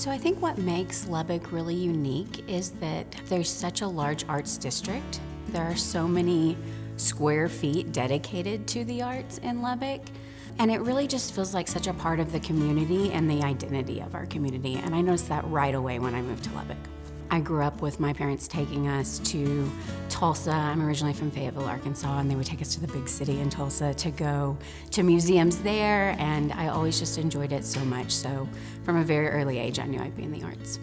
So I think what makes Lubbock really unique is that there's such a large arts district. There are so many square feet dedicated to the arts in Lubbock. And it really just feels like such a part of the community and the identity of our community. And I noticed that right away when I moved to Lubbock. I grew up with my parents taking us to Tulsa. I'm originally from Fayetteville, Arkansas, and they would take us to the big city in Tulsa to go to museums there, and I always just enjoyed it so much. So from a very early age, I knew I'd be in the arts.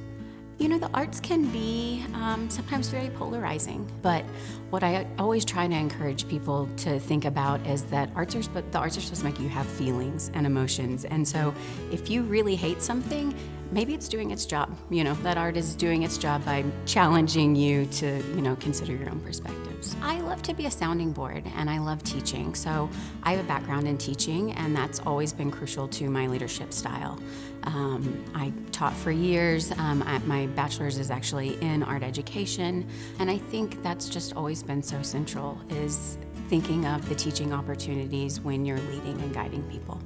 You know, the arts can be sometimes very polarizing, but what I always try to encourage people to think about is that the arts are supposed to make you have feelings and emotions. And so if you really hate something, maybe it's doing its job. You know, that art is doing its job by challenging you to, consider your own perspectives. I love to be a sounding board, and I love teaching. So I have a background in teaching, and that's always been crucial to my leadership style. I taught for years. My bachelor's is actually in art education, and I think that's just always been so central, is thinking of the teaching opportunities when you're leading and guiding people.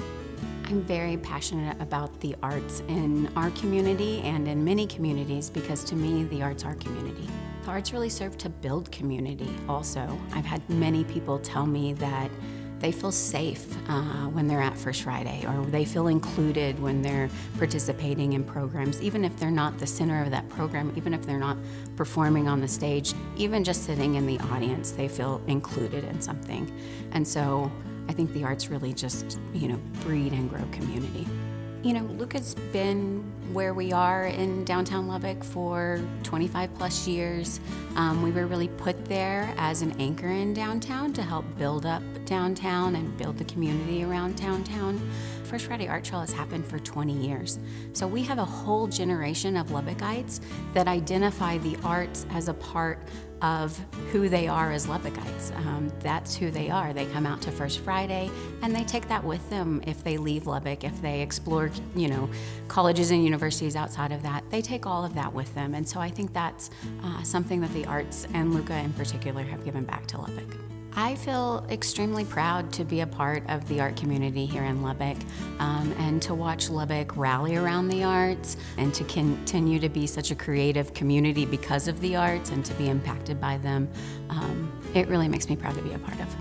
I'm very passionate about the arts in our community and in many communities because to me, the arts are community. The arts really serve to build community also. I've had many people tell me that they feel safe when they're at First Friday, or they feel included when they're participating in programs, even if they're not the center of that program, even if they're not performing on the stage, even just sitting in the audience, they feel included in something. And so I think the arts really just, breed and grow community. Luca's been where we are in downtown Lubbock for 25 plus years. We were really put there as an anchor in downtown to help build up downtown and build the community around downtown. First Friday Art Trail has happened for 20 years. So we have a whole generation of Lubbockites that identify the arts as a part of who they are as Lubbockites. That's who they are. They come out to First Friday and they take that with them if they leave Lubbock, if they explore, colleges and universities outside of that, they take all of that with them. And so I think that's something that the arts and Luca in particular have given back to Lubbock. I feel extremely proud to be a part of the art community here in Lubbock and to watch Lubbock rally around the arts and to continue to be such a creative community because of the arts and to be impacted by them. It really makes me proud to be a part of.